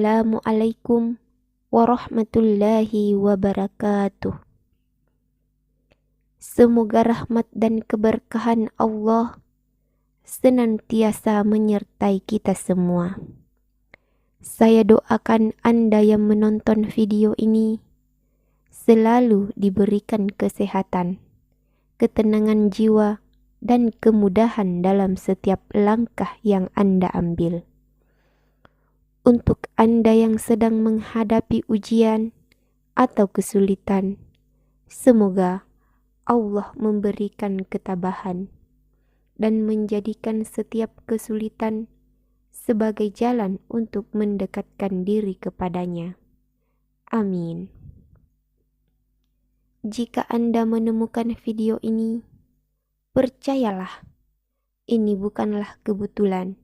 Assalamualaikum warahmatullahi wabarakatuh. Semoga rahmat dan keberkahan Allah senantiasa menyertai kita semua. Saya doakan Anda yang menonton video ini selalu diberikan kesehatan, ketenangan jiwa, dan kemudahan dalam setiap langkah yang Anda ambil. Untuk Anda yang sedang menghadapi ujian atau kesulitan, semoga Allah memberikan ketabahan dan menjadikan setiap kesulitan sebagai jalan untuk mendekatkan diri kepadanya. Amin. Jika Anda menemukan video ini, percayalah, ini bukanlah kebetulan.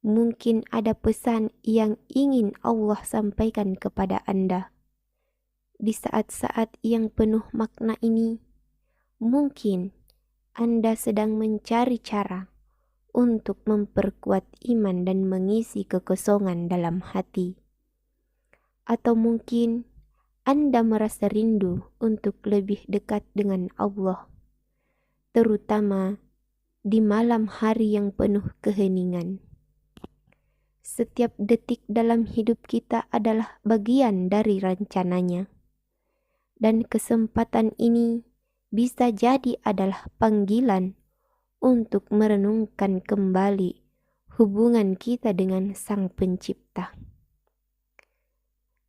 Mungkin ada pesan yang ingin Allah sampaikan kepada Anda. Di saat-saat yang penuh makna ini, mungkin Anda sedang mencari cara untuk memperkuat iman dan mengisi kekosongan dalam hati. Atau mungkin Anda merasa rindu untuk lebih dekat dengan Allah, terutama di malam hari yang penuh keheningan. Setiap detik dalam hidup kita adalah bagian dari rencananya. Dan kesempatan ini bisa jadi adalah panggilan untuk merenungkan kembali hubungan kita dengan Sang Pencipta.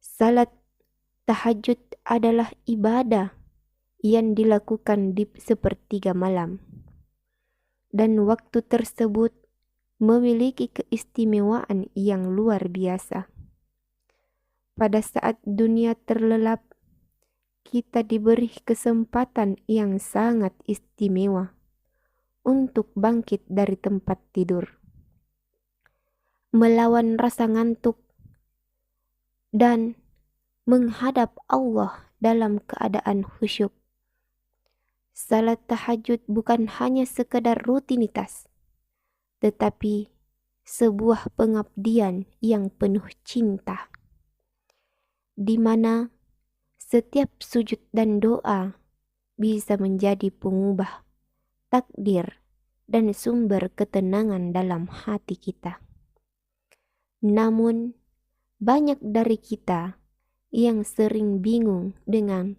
Salat tahajud adalah ibadah yang dilakukan di sepertiga malam. Dan waktu tersebut memiliki keistimewaan yang luar biasa. Pada saat dunia terlelap, kita diberi kesempatan yang sangat istimewa untuk bangkit dari tempat tidur, melawan rasa ngantuk, dan menghadap Allah dalam keadaan khusyuk. Salat tahajud bukan hanya sekedar rutinitas, tetapi sebuah pengabdian yang penuh cinta, di mana setiap sujud dan doa bisa menjadi pengubah takdir dan sumber ketenangan dalam hati kita. Namun, banyak dari kita yang sering bingung dengan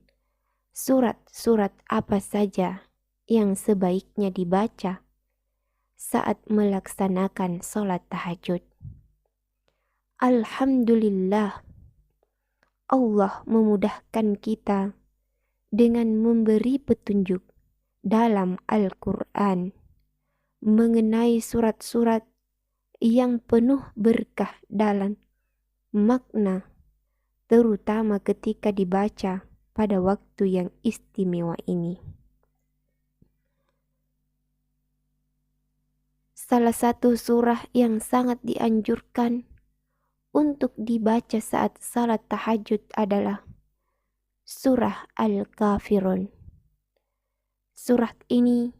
surat-surat apa saja yang sebaiknya dibaca saat melaksanakan sholat tahajud. Alhamdulillah, Allah memudahkan kita dengan memberi petunjuk dalam Al-Quran mengenai surat-surat yang penuh berkah dalam makna, terutama ketika dibaca pada waktu yang istimewa ini. Salah satu surah yang sangat dianjurkan untuk dibaca saat salat tahajud adalah surah Al-Kafirun. Surah ini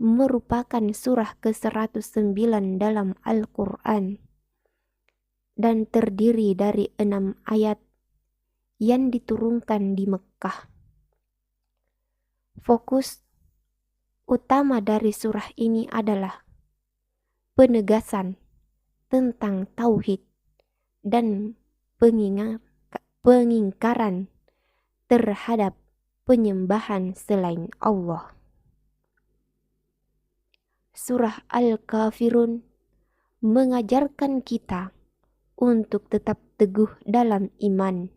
merupakan surah ke-109 dalam Al-Quran dan terdiri dari 6 ayat yang diturunkan di Mekkah. Fokus utama dari surah ini adalah penegasan tentang tauhid dan pengingkaran terhadap penyembahan selain Allah. Surah Al-Kafirun mengajarkan kita untuk tetap teguh dalam iman,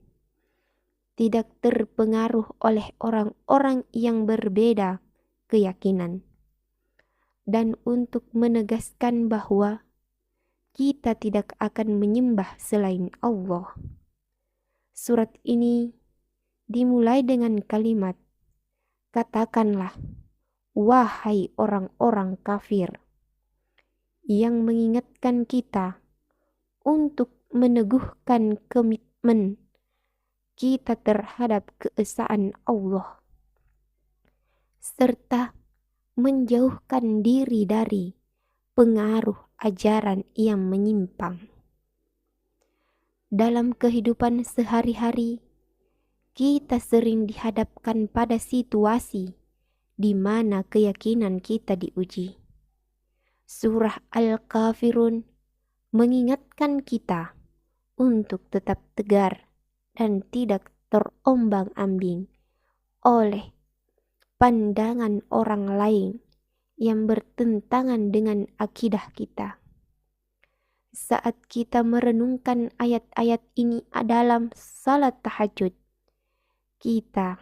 tidak terpengaruh oleh orang-orang yang berbeda keyakinan, dan untuk menegaskan bahwa kita tidak akan menyembah selain Allah. Surat ini dimulai dengan kalimat, "Katakanlah, wahai orang-orang kafir," yang mengingatkan kita untuk meneguhkan komitmen kita terhadap keesaan Allah, serta menjauhkan diri dari pengaruh ajaran yang menyimpang. Dalam kehidupan sehari-hari, kita sering dihadapkan pada situasi di mana keyakinan kita diuji. Surah Al-Kafirun mengingatkan kita untuk tetap tegar dan tidak terombang-ambing oleh pandangan orang lain yang bertentangan dengan akidah kita. Saat kita merenungkan ayat-ayat ini dalam salat tahajud, kita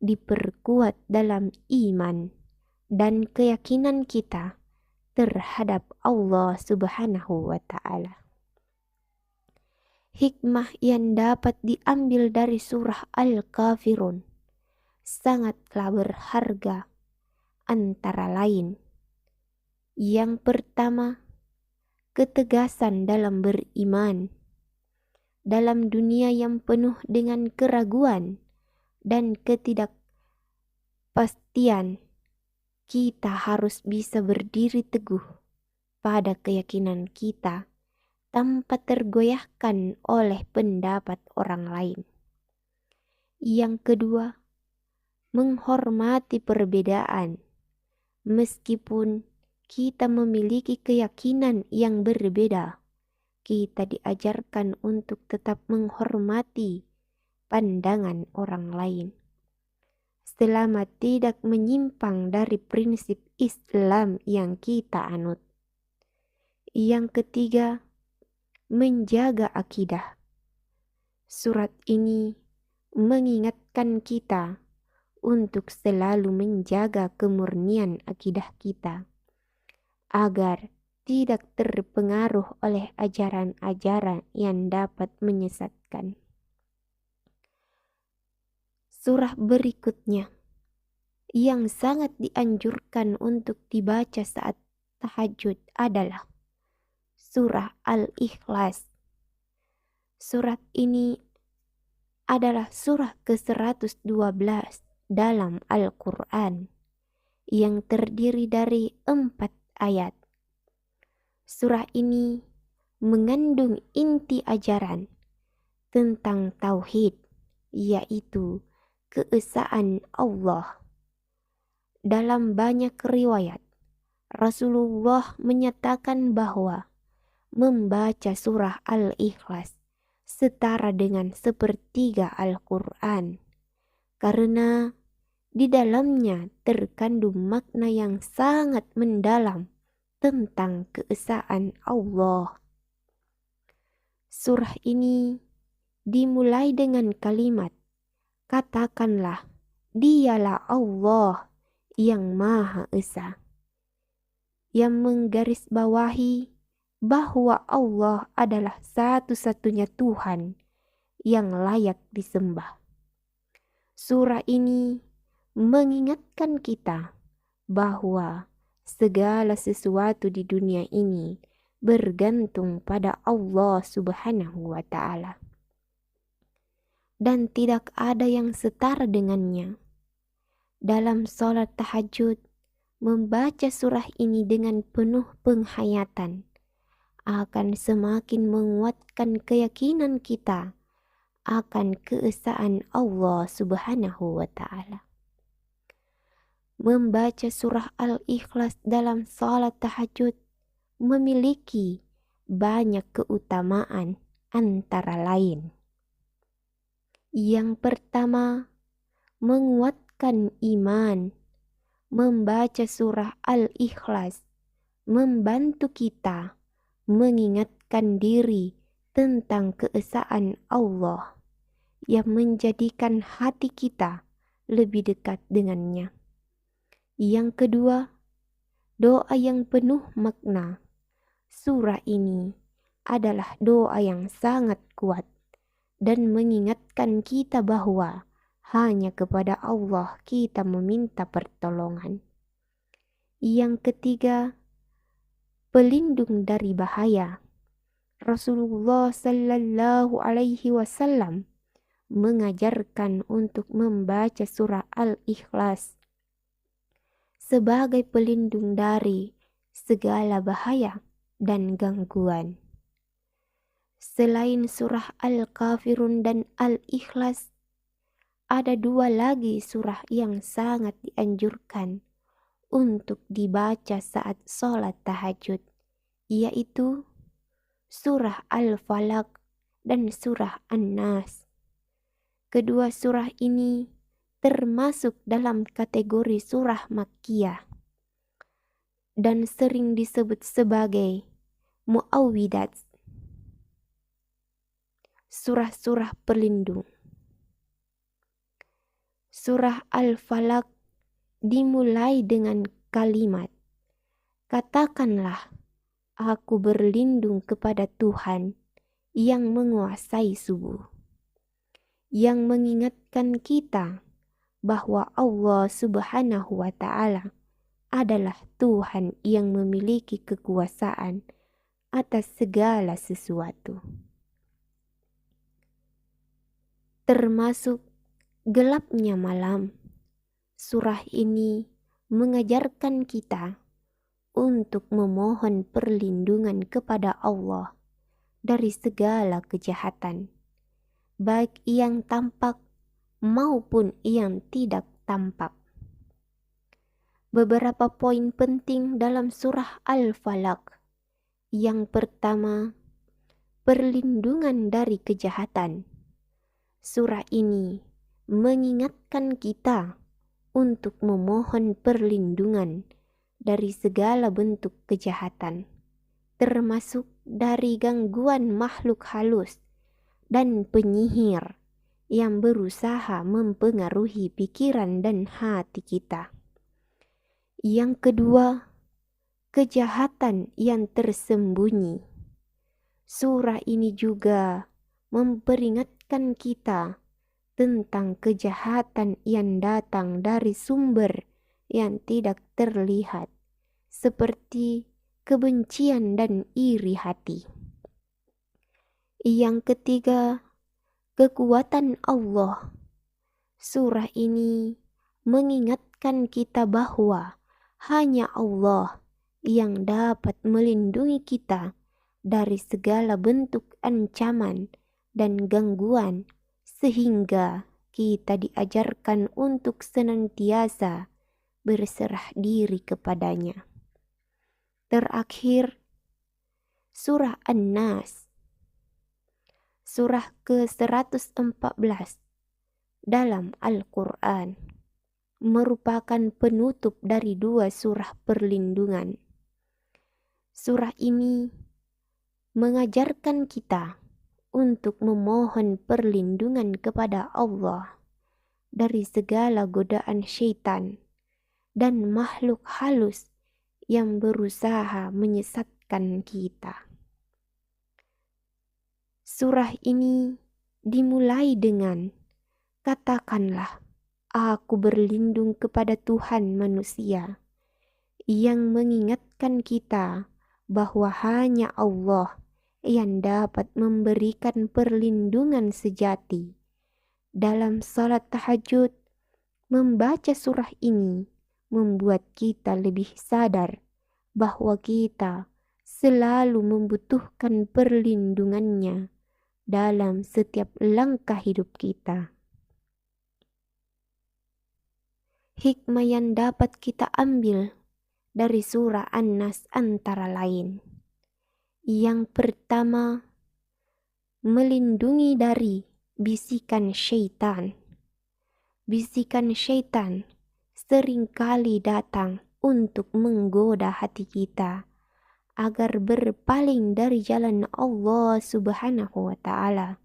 diperkuat dalam iman dan keyakinan kita terhadap Allah Subhanahu wa Ta'ala. Hikmah yang dapat diambil dari surah Al-Kafirun sangatlah berharga, antara lain. Yang pertama, ketegasan dalam beriman. Dalam dunia yang penuh dengan keraguan dan ketidakpastian, kita harus bisa berdiri teguh pada keyakinan kita tanpa tergoyahkan oleh pendapat orang lain. Yang kedua, menghormati perbedaan. Meskipun kita memiliki keyakinan yang berbeda, kita diajarkan untuk tetap menghormati pandangan orang lain, selama tidak menyimpang dari prinsip Islam yang kita anut. Yang ketiga, menjaga akidah. Surat ini mengingatkan kita untuk selalu menjaga kemurnian akidah kita, agar tidak terpengaruh oleh ajaran-ajaran yang dapat menyesatkan. Surah berikutnya yang sangat dianjurkan untuk dibaca saat tahajud adalah surah Al-Ikhlas. Surat ini adalah surah ke-112 dalam Al-Quran yang terdiri dari 4 ayat. Surah ini mengandung inti ajaran tentang tauhid, yaitu keesaan Allah. Dalam banyak riwayat, Rasulullah menyatakan bahwa membaca surah Al-Ikhlas setara dengan sepertiga Al-Quran, karena di dalamnya terkandung makna yang sangat mendalam tentang keesaan Allah. Surah ini dimulai dengan kalimat, "Katakanlah, Dialah Allah yang Maha Esa," yang menggarisbawahi bahwa Allah adalah satu-satunya Tuhan yang layak disembah. Surah ini mengingatkan kita bahwa segala sesuatu di dunia ini bergantung pada Allah Subhanahu wa Ta'ala, dan tidak ada yang setara dengannya. Dalam sholat tahajud, membaca surah ini dengan penuh penghayatan akan semakin menguatkan keyakinan kita akan keesaan Allah Subhanahu wa Ta'ala. Membaca surah Al-Ikhlas dalam salat tahajud memiliki banyak keutamaan, antara lain. Yang pertama, menguatkan iman. Membaca surah Al-Ikhlas membantu kita mengingatkan diri tentang keesaan Allah yang menjadikan hati kita lebih dekat dengannya. Yang kedua, doa yang penuh makna. Surah ini adalah doa yang sangat kuat dan mengingatkan kita bahwa hanya kepada Allah kita meminta pertolongan. Yang ketiga, pelindung dari bahaya. Rasulullah Sallallahu Alaihi Wasallam mengajarkan untuk membaca surah Al-Ikhlas sebagai pelindung dari segala bahaya dan gangguan. Selain surah Al-Kafirun dan Al-Ikhlas, ada 2 lagi surah yang sangat dianjurkan untuk dibaca saat sholat tahajud, yaitu surah Al-Falaq dan surah An-Nas. Kedua surah ini termasuk dalam kategori surah Makkiyah dan sering disebut sebagai muawwidat, surah-surah pelindung. Surah Al-Falaq dimulai dengan kalimat, "Katakanlah, aku berlindung kepada Tuhan yang menguasai subuh," yang mengingatkan kita bahwa Allah Subhanahu wa Ta'ala adalah Tuhan yang memiliki kekuasaan atas segala sesuatu, termasuk gelapnya malam. Surah ini mengajarkan kita untuk memohon perlindungan kepada Allah dari segala kejahatan, baik yang tampak maupun yang tidak tampak. Beberapa poin penting dalam surah Al-Falaq. Yang pertama, perlindungan dari kejahatan. Surah ini mengingatkan kita untuk memohon perlindungan dari segala bentuk kejahatan, termasuk dari gangguan makhluk halus dan penyihir yang berusaha mempengaruhi pikiran dan hati kita. Yang kedua, kejahatan yang tersembunyi. Surah ini juga memperingatkan kita tentang kejahatan yang datang dari sumber yang tidak terlihat, seperti kebencian dan iri hati. Yang ketiga, kekuatan Allah. Surah ini mengingatkan kita bahwa hanya Allah yang dapat melindungi kita dari segala bentuk ancaman dan gangguan, sehingga kita diajarkan untuk senantiasa berserah diri kepadanya. Terakhir, surah An-Nas, surah ke-114 dalam Al-Quran, merupakan penutup dari 2 surah perlindungan. Surah ini mengajarkan kita untuk memohon perlindungan kepada Allah dari segala godaan syaitan dan makhluk halus yang berusaha menyesatkan kita. Surah ini dimulai dengan, "Katakanlah, aku berlindung kepada Tuhan manusia," yang mengingatkan kita bahwa hanya Allah yang dapat memberikan perlindungan sejati. Dalam salat tahajud, membaca surah ini membuat kita lebih sadar bahwa kita selalu membutuhkan perlindungannya dalam setiap langkah hidup kita. Hikmah yang dapat kita ambil dari surah An-Nas antara lain. Yang pertama, melindungi dari bisikan syaitan. Bisikan syaitan seringkali datang untuk menggoda hati kita agar berpaling dari jalan Allah Subhanahu wa Ta'ala.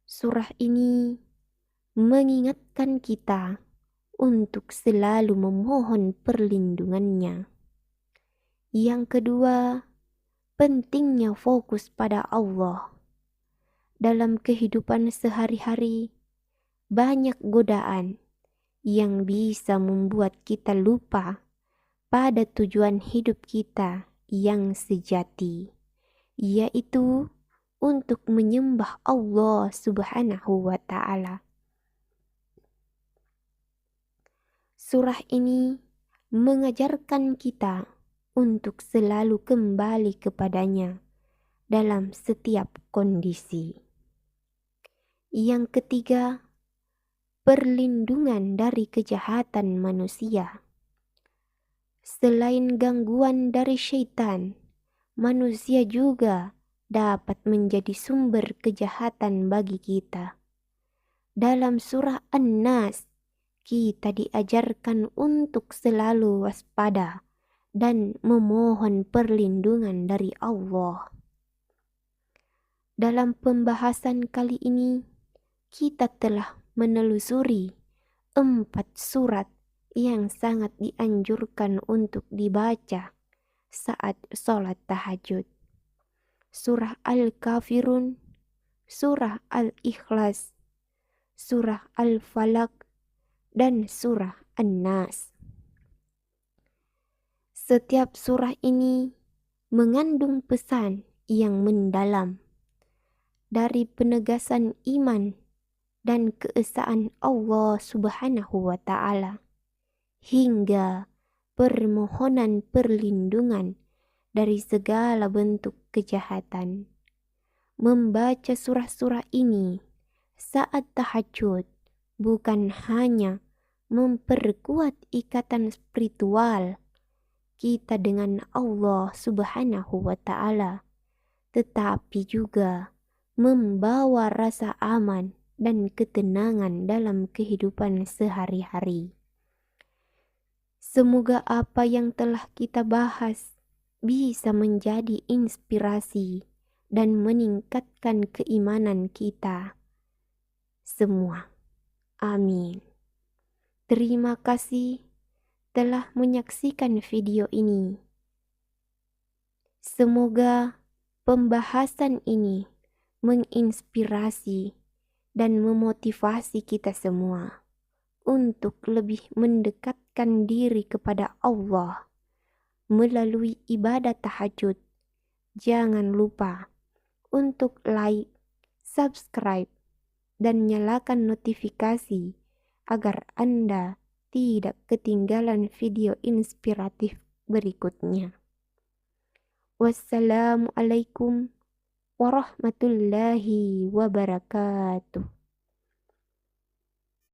Surah ini mengingatkan kita untuk selalu memohon perlindungannya. Yang kedua, pentingnya fokus pada Allah. Dalam kehidupan sehari-hari, banyak godaan yang bisa membuat kita lupa pada tujuan hidup kita yang sejati, yaitu untuk menyembah Allah Subhanahu wa Ta'ala. Surah ini mengajarkan kita untuk selalu kembali kepadanya dalam setiap kondisi. Yang ketiga, perlindungan dari kejahatan manusia. Selain gangguan dari syaitan, manusia juga dapat menjadi sumber kejahatan bagi kita. Dalam surah An-Nas, kita diajarkan untuk selalu waspada dan memohon perlindungan dari Allah. Dalam pembahasan kali ini, kita telah menelusuri 4 surat yang sangat dianjurkan untuk dibaca saat sholat tahajud. Surah Al-Kafirun, Surah Al-Ikhlas, Surah Al-Falaq, dan Surah An-Nas. Setiap surah ini mengandung pesan yang mendalam dari penegasan iman dan keesaan Allah Subhanahu wa Ta'ala hingga permohonan perlindungan dari segala bentuk kejahatan. Membaca surah-surah ini saat tahajud bukan hanya memperkuat ikatan spiritual kita dengan Allah Subhanahu wa Ta'ala, tetapi juga membawa rasa aman dan ketenangan dalam kehidupan sehari-hari. Semoga apa yang telah kita bahas bisa menjadi inspirasi dan meningkatkan keimanan kita semua. Amin. Terima kasih telah menyaksikan video ini. Semoga pembahasan ini menginspirasi dan memotivasi kita semua untuk lebih mendekatkan diri kepada Allah melalui ibadah tahajud. Jangan lupa untuk like, subscribe, dan nyalakan notifikasi agar Anda tidak ketinggalan video inspiratif berikutnya. Wassalamualaikum warahmatullahi wabarakatuh.